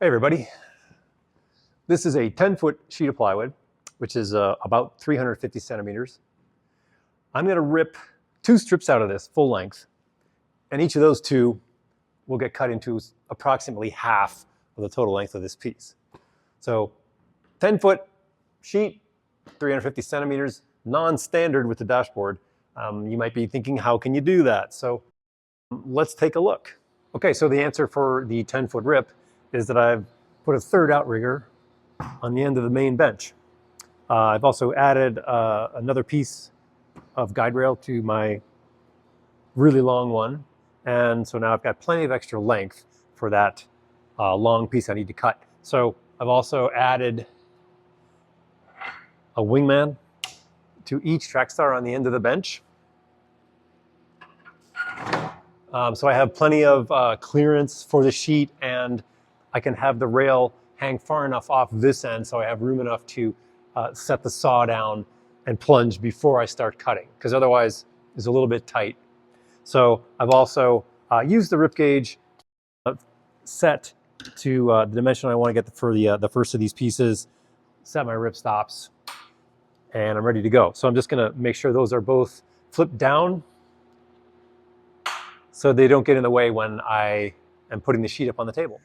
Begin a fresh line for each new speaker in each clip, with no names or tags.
Hey everybody, this is a 10-foot sheet of plywood, which is about 350 centimeters. I'm going to rip 2 strips out of this full length, and each of those 2 will get cut into approximately half of the total length of this piece. So 10-foot sheet, 350 centimeters, non-standard with the dashboard. You might be thinking, how can you do that? So let's take a look. Okay, so the answer for the 10-foot rip is that I've put a third outrigger on the end of the main bench. I've also added another piece of guide rail to my really long one. And so now I've got plenty of extra length for that long piece I need to cut. So I've also added a wingman to each track star on the end of the bench. So I have plenty of clearance for the sheet, and I can have the rail hang far enough off this end so I have room enough to set the saw down and plunge before I start cutting, because otherwise it's a little bit tight. So I've also used the rip gauge set to the dimension I want to get for the first of these pieces, set my rip stops, and I'm ready to go. So I'm just going to make sure those are both flipped down so they don't get in the way when I am putting the sheet up on the table.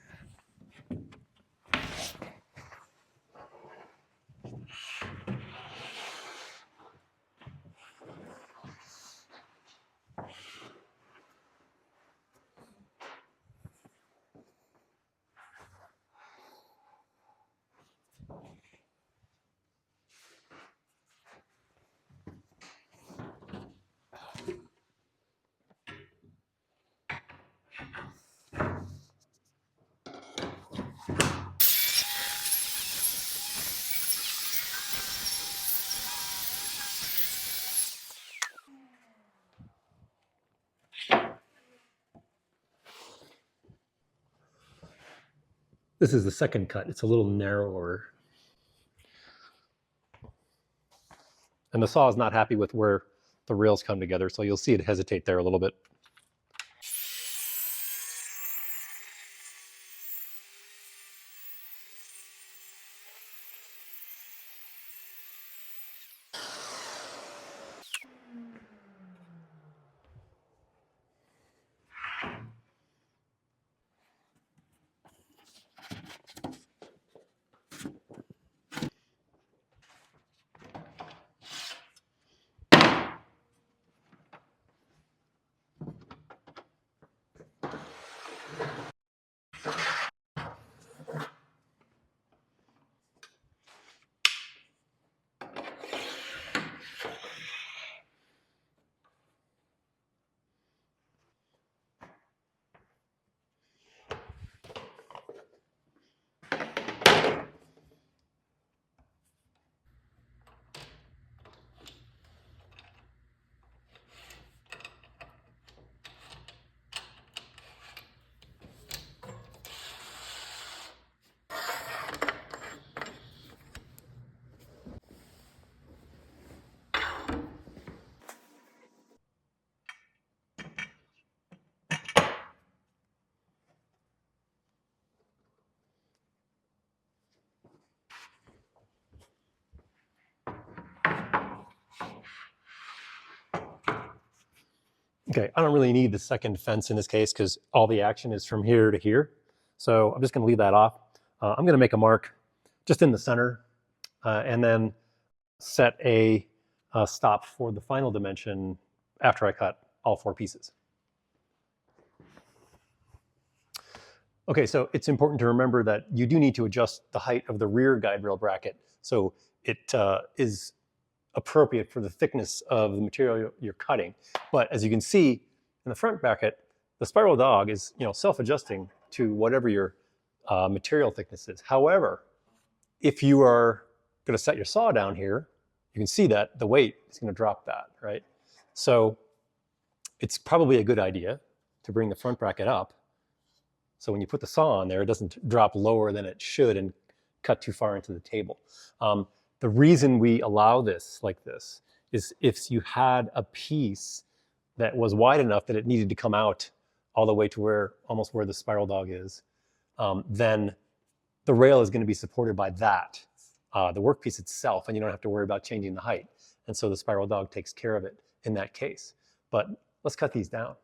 This is the second cut. It's a little narrower. And the saw is not happy with where the rails come together, so you'll see it hesitate there a little bit. Okay, I don't really need the second fence in this case because all the action is from here to here. So I'm just going to leave that off. I'm going to make a mark just in the center and then set a stop for the final dimension after I cut all 4 pieces. Okay, so it's important to remember that you do need to adjust the height of the rear guide rail bracket so it is appropriate for the thickness of the material you're cutting. But as you can see in the front bracket, the spiral dog is self-adjusting to whatever your material thickness is. However, if you are going to set your saw down here, you can see that the weight is going to drop that, right? So it's probably a good idea to bring the front bracket up so when you put the saw on there, it doesn't drop lower than it should and cut too far into the table. The reason we allow this like this is if you had a piece that was wide enough that it needed to come out all the way to almost where the spiral dog is, then the rail is going to be supported by that, the workpiece itself, and you don't have to worry about changing the height. And so the spiral dog takes care of it in that case. But let's cut these down.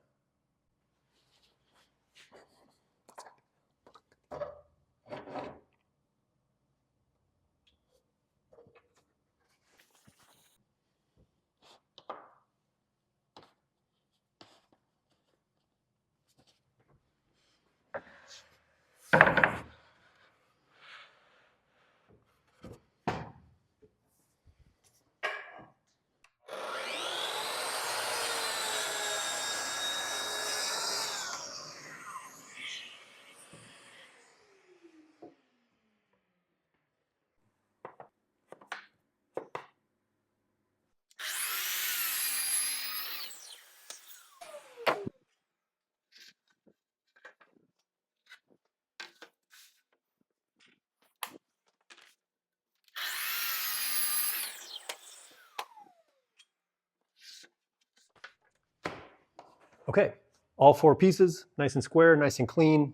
Okay, all 4 pieces, nice and square, nice and clean,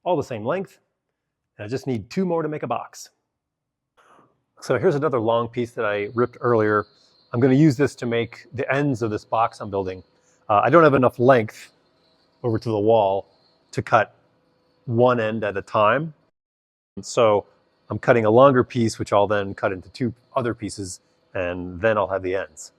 all the same length. And I just need 2 more to make a box. So here's another long piece that I ripped earlier. I'm going to use this to make the ends of this box I'm building. I don't have enough length over to the wall to cut one end at a time. And so I'm cutting a longer piece, which I'll then cut into 2 other pieces, and then I'll have the ends.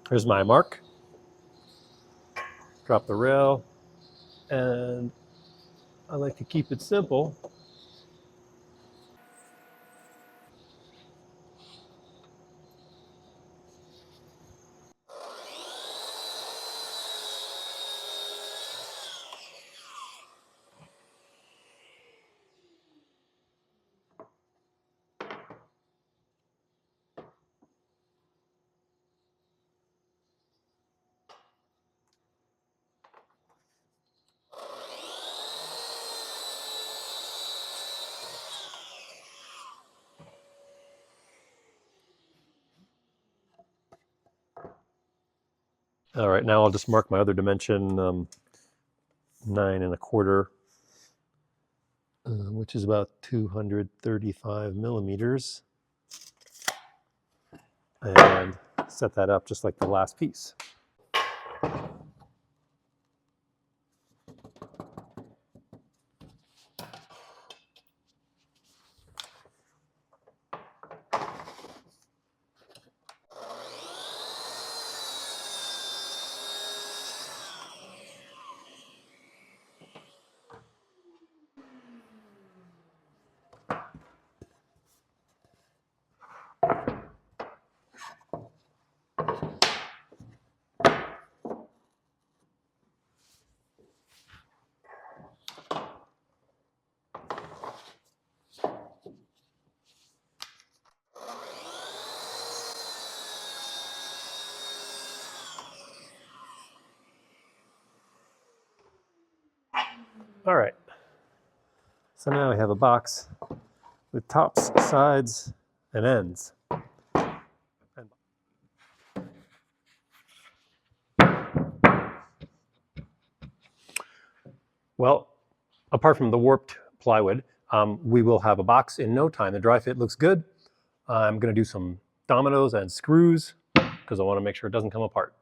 Here's my mark. Drop the rail, and I like to keep it simple. All right, now I'll just mark my other dimension, 9 1/4, which is about 235 millimeters. And set that up just like the last piece. All right, so now we have a box with tops, sides, and ends. Well, apart from the warped plywood, we will have a box in no time. The dry fit looks good. I'm going to do some dominoes and screws because I want to make sure it doesn't come apart.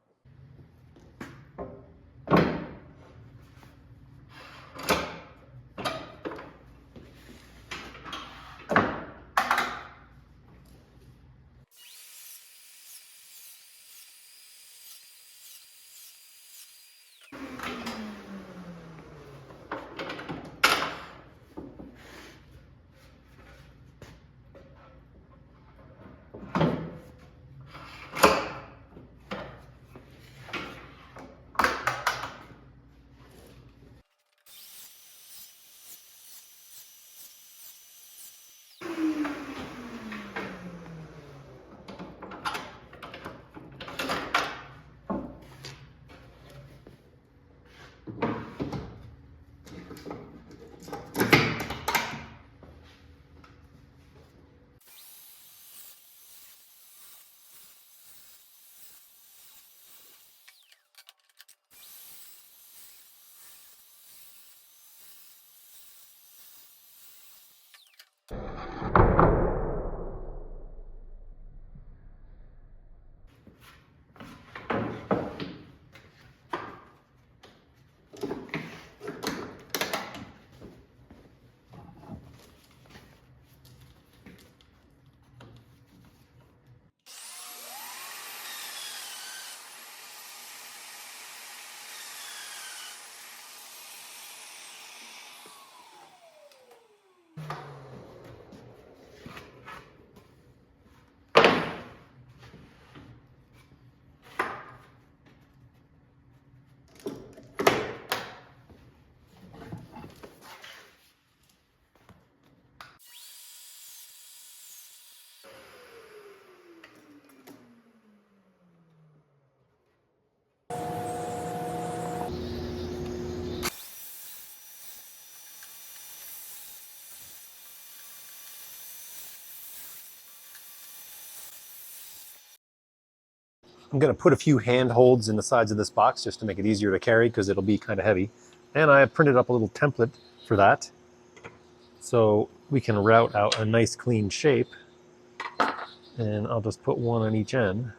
I'm going to put a few hand holds in the sides of this box just to make it easier to carry because it'll be kind of heavy. And I have printed up a little template for that, so we can route out a nice clean shape. And I'll just put one on each end.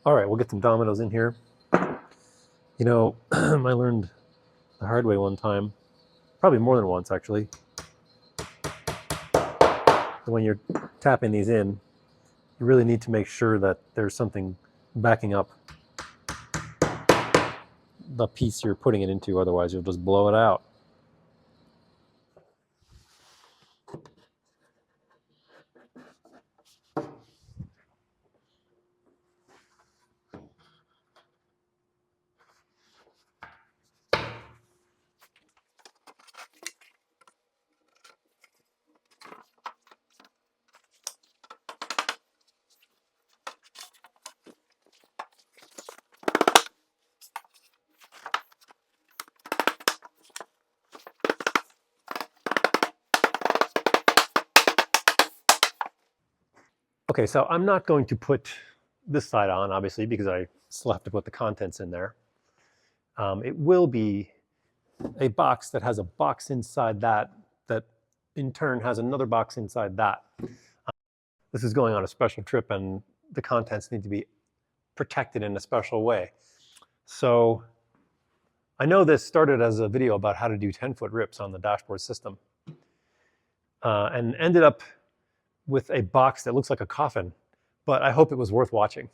All right, we'll get some dominoes in here. You know, I learned the hard way one time, probably more than once actually. When you're tapping these in, you really need to make sure that there's something backing up the piece you're putting it into, otherwise you'll just blow it out. Okay, so I'm not going to put this side on, obviously, because I still have to put the contents in there. It will be a box that has a box inside that, that in turn has another box inside that. This is going on a special trip and the contents need to be protected in a special way. So I know this started as a video about how to do 10-foot rips on the dashboard system, and ended up with a box that looks like a coffin, but I hope it was worth watching.